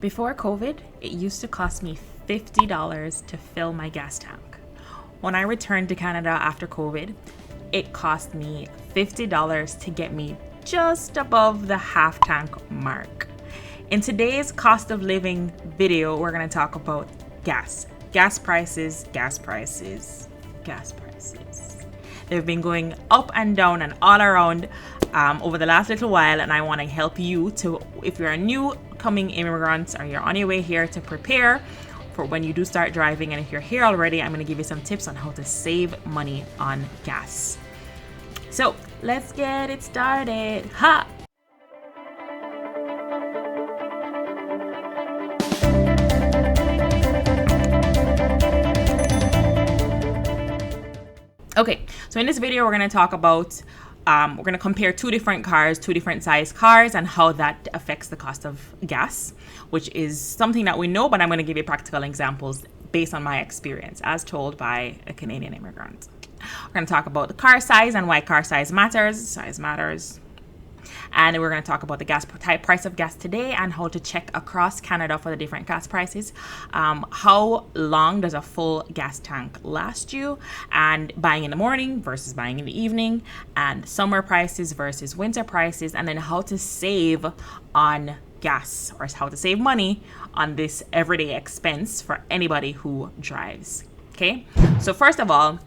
Before COVID, it used to cost me $50 to fill my gas tank. When I returned to Canada after COVID, it cost me $50 to get me just above the half tank mark. In today's cost of living video, we're going to talk about gas. Gas prices. They've been going up and down and all around over the last little while, and I want to help you to, if you're a new coming immigrant or you're on your way here, to prepare for when you do start driving. And if you're here already, I'm going to give you some tips on how to save money on gas. So let's get it started. Ha! Okay, so in this video, we're going to talk about, we're going to compare two different cars, two different size cars, and how that affects the cost of gas, which is something that we know, but I'm going to give you practical examples based on my experience as told by a Canadian immigrant. We're going to talk about the car size and why car size matters. And we're going to talk about the gas price of gas today and how to check across Canada for the different gas prices. How long does a full gas tank last you? And buying in the morning versus buying in the evening, and summer prices versus winter prices, and then how to save on gas, or how to save money on this everyday expense for anybody who drives. Okay, so first of all,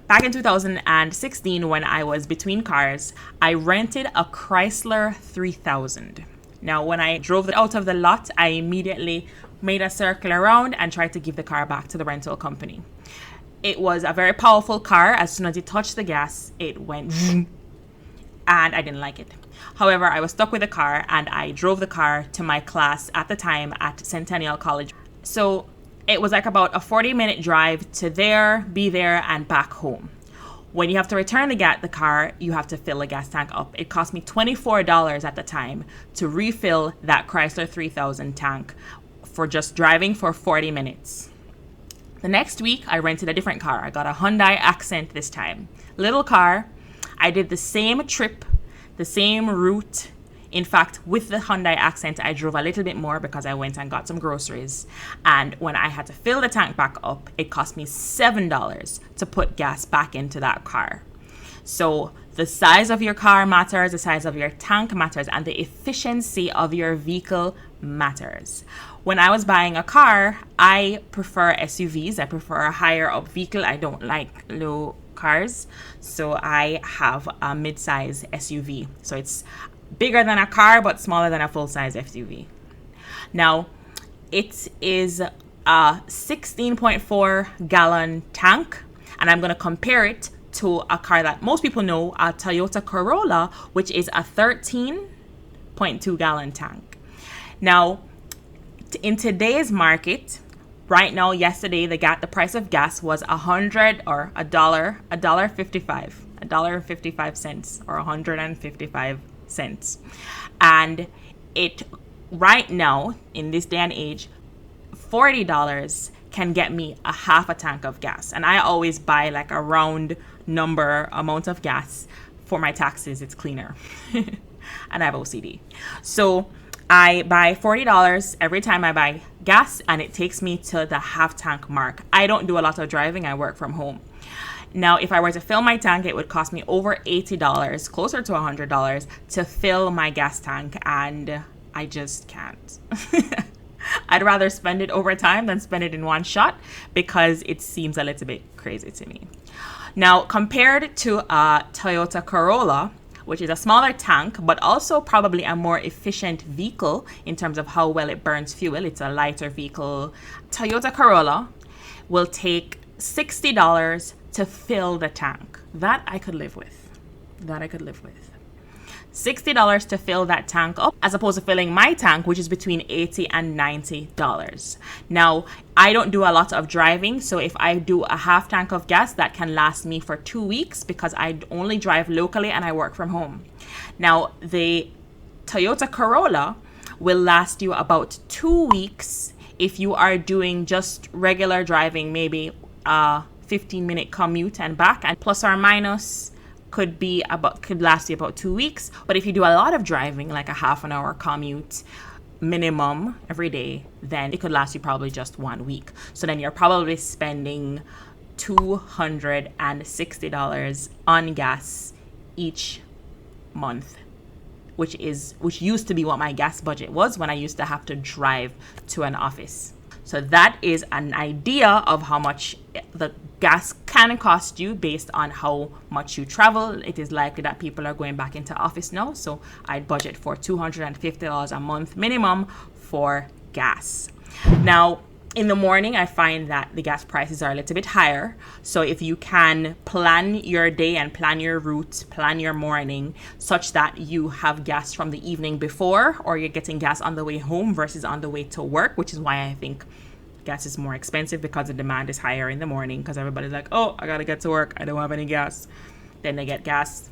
back in 2016, when I was between cars, I rented a Chrysler 3000. Now, when I drove it out of the lot, I immediately made a circle around and tried to give the car back to the rental company. It was a very powerful car. As soon as it touched the gas, it went and I didn't like it. However, I was stuck with the car and I drove the car to my class at the time at Centennial College. So it was like about a 40-minute drive to be there, and back home. When you have to return the car, you have to fill the gas tank up. It cost me $24 at the time to refill that Chrysler 3000 tank for just driving for 40 minutes. The next week, I rented a different car. I got a Hyundai Accent this time. Little car. I did the same trip, the same route. In fact, with the Hyundai Accent, I drove a little bit more because I went and got some groceries. And when I had to fill the tank back up, it cost me $7 to put gas back into that car. So the size of your car matters, the size of your tank matters, and the efficiency of your vehicle matters. When I was buying a car, I prefer SUVs. I prefer a higher up vehicle. I don't like low cars. So I have a mid-size SUV. So it's bigger than a car, but smaller than a full-size SUV. Now, it is a 16.4 gallon tank, and I'm going to compare it to a car that most people know, a Toyota Corolla, which is a 13.2 gallon tank. Now, in today's market, right now, yesterday, the price of gas was $100 or $1.55, $1.55 or 155 cents. And it right now, in this day and age, $40 can get me a half a tank of gas. And I always buy like a round number amount of gas for my taxes. It's cleaner. And I have OCD. So I buy $40 every time I buy gas, and it takes me to the half tank mark. I don't do a lot of driving. I work from home. Now, if I were to fill my tank, it would cost me over $80, closer to $100 to fill my gas tank, and I just can't. I'd rather spend it over time than spend it in one shot because it seems a little bit crazy to me. Now, compared to a Toyota Corolla, which is a smaller tank, but also probably a more efficient vehicle in terms of how well it burns fuel, it's a lighter vehicle. Toyota Corolla will take $60 to fill the tank. That I could live with. $60 to fill that tank up, as opposed to filling my tank, which is between $80 and $90. Now, I don't do a lot of driving, so if I do a half tank of gas, that can last me for 2 weeks because I only drive locally and I work from home. Now, the Toyota Corolla will last you about 2 weeks if you are doing just regular driving, maybe 15-minute commute and back, and plus or minus could last you about 2 weeks. But if you do a lot of driving, like a half an hour commute, minimum every day, then it could last you probably just 1 week. So then you're probably spending $260 on gas each month, which used to be what my gas budget was when I used to have to drive to an office. So that is an idea of how much the gas can cost you based on how much you travel. It is likely that people are going back into office now, so I'd budget for $250 a month minimum for gas. Now, in the morning, I find that the gas prices are a little bit higher. So if you can plan your day and plan your route, plan your morning such that you have gas from the evening before, or you're getting gas on the way home versus on the way to work, which is why I think gas is more expensive, because the demand is higher in the morning because everybody's like, oh, I gotta get to work, I don't have any gas. Then they get gas,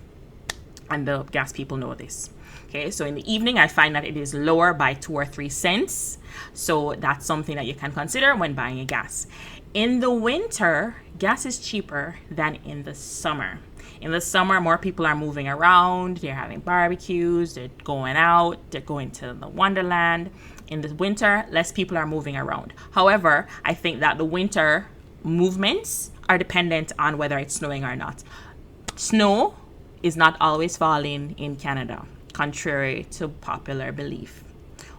and the gas people know this. Okay, so in the evening, I find that it is lower by 2 or 3 cents. So that's something that you can consider when buying a gas. In the winter, gas is cheaper than in the summer. In the summer, more people are moving around, they're having barbecues, they're going out, they're going to the Wonderland. In the winter, less people are moving around. However, I think that the winter movements are dependent on whether it's snowing or not. Snow is not always falling in Canada, contrary to popular belief.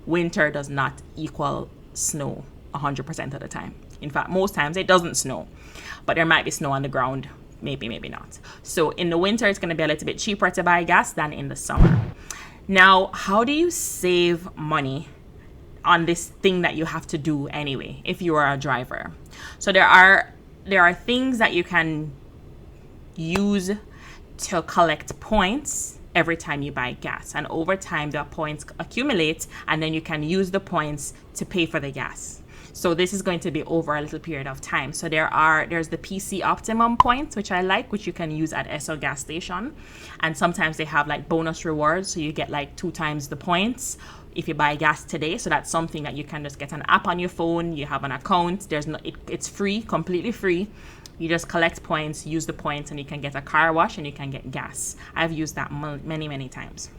Winter does not equal snow 100% of the time. In fact, most times it doesn't snow, but there might be snow on the ground, maybe not. So in the winter, it's going to be a little bit cheaper to buy gas than in the summer. Now, how do you save money on this thing that you have to do anyway if you are a driver? So there are things that you can use to collect points every time you buy gas, and over time the points accumulate, and then you can use the points to pay for the gas. So this is going to be over a little period of time. So there's the PC Optimum points, which I like, which you can use at Esso gas station, and sometimes they have like bonus rewards, so you get like 2 times the points if you buy gas today. So that's something that you can just get an app on your phone, you have an account, it's free, completely free. You just collect points, use the points, and you can get a car wash and you can get gas. I've used that many times.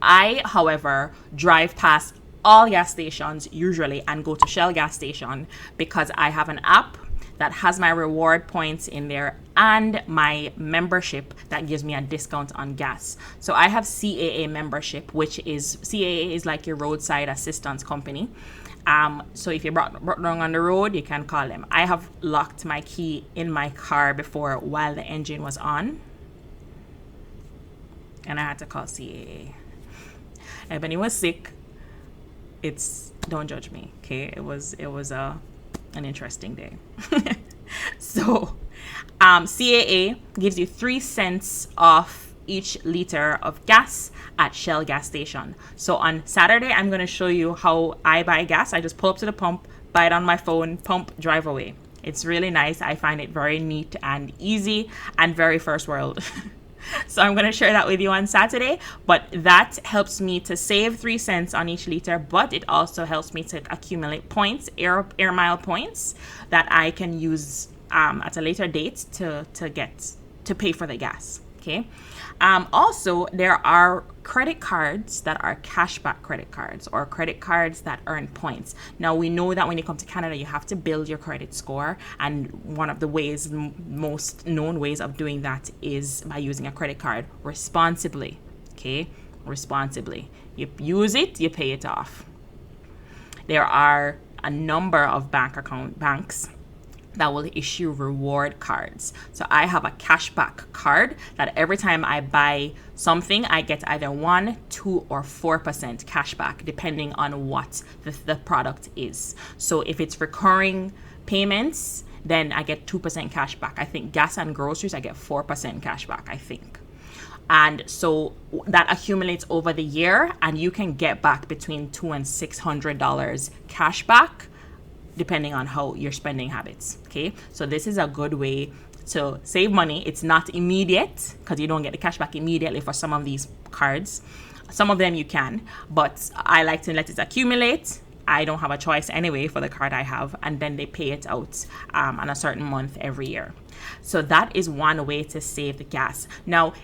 I, however, drive past all gas stations usually and go to Shell gas station because I have an app that has my reward points in there and my membership that gives me a discount on gas. So I have CAA membership, CAA is like your roadside assistance company. So if you're brought down on the road, you can call them. I have locked my key in my car before while the engine was on, and I had to call CAA. Ebony was sick. Don't judge me, okay? It was an interesting day. So CAA gives you 3 cents off each liter of gas at Shell gas station. So on Saturday, I'm going to show you how I buy gas. I just pull up to the pump, buy it on my phone, pump, drive away. It's really nice. I find it very neat and easy and very first world. So I'm going to share that with you on Saturday, but that helps me to save 3 cents on each liter, but it also helps me to accumulate points, air mile points that I can use at a later date to pay for the gas. Okay. Also, there are credit cards that are cashback credit cards or credit cards that earn points. Now, we know that when you come to Canada, you have to build your credit score. And one of the most known ways of doing that is by using a credit card responsibly. Okay, responsibly. You use it, you pay it off. There are a number of banks that will issue reward cards. So I have a cashback card that every time I buy something, I get either 1, 2, or 4% cashback, depending on what the product is. So if it's recurring payments, then I get 2% cashback. I think gas and groceries, I get 4% cashback, I think. And so that accumulates over the year, and you can get back between $200 and $600 cashback, depending on how your spending habits. Okay, so this is a good way to save money. It's not immediate because you don't get the cash back immediately for some of these cards. Some of them you can, but I like to let it accumulate. I don't have a choice anyway for the card I have, and then they pay it out on a certain month every year. So that is one way to save the gas. Now,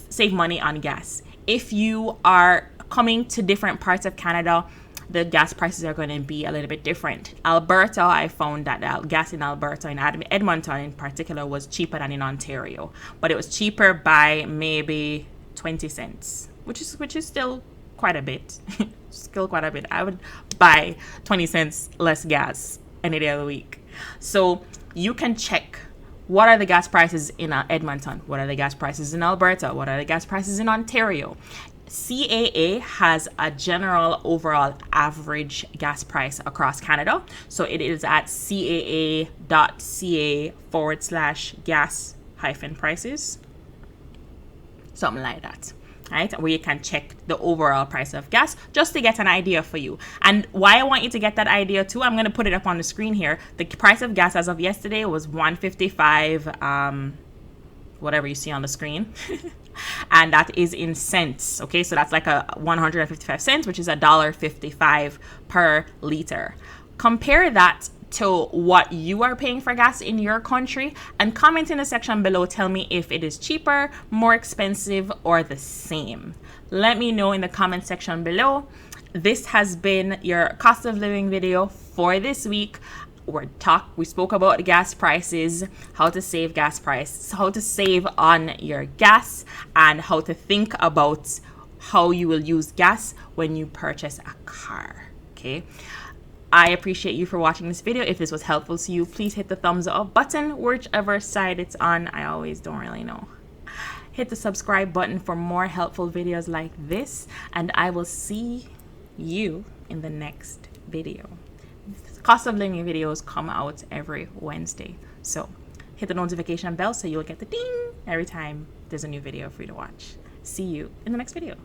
save money on gas. If you are coming to different parts of Canada, the gas prices are going to be a little bit different. Alberta, I found that gas in Alberta, in Edmonton in particular, was cheaper than in Ontario, but it was cheaper by maybe 20 cents, which is still quite a bit. Still quite a bit. I would buy 20 cents less gas any day of the week. So you can check, what are the gas prices in Edmonton? What are the gas prices in Alberta? What are the gas prices in Ontario? CAA has a general overall average gas price across Canada. So it is at caa.ca/gas-prices. Something like that. Right, where you can check the overall price of gas just to get an idea for you. And why I want you to get that idea too, I'm going to put it up on the screen here. The price of gas as of yesterday was $1.55, whatever you see on the screen. And that is in cents. Okay, so that's like a 155 cents, which is $1.55 per liter. Compare that to what you are paying for gas in your country, and comment in the section below. Tell me if it is cheaper, more expensive, or the same. Let me know in the comment section below. This has been your cost of living video for this week. We spoke about the gas prices, how to save gas price, how to save on your gas, and how to think about how you will use gas when you purchase a car. Okay, I appreciate you for watching this video. If this was helpful to you, please hit the thumbs up button, whichever side it's on. I always don't really know. Hit the subscribe button for more helpful videos like this, and I will see you in the next video. Cost of living videos come out every Wednesday, so hit the notification bell so you'll get the ding every time there's a new video for you to watch. See you in the next video.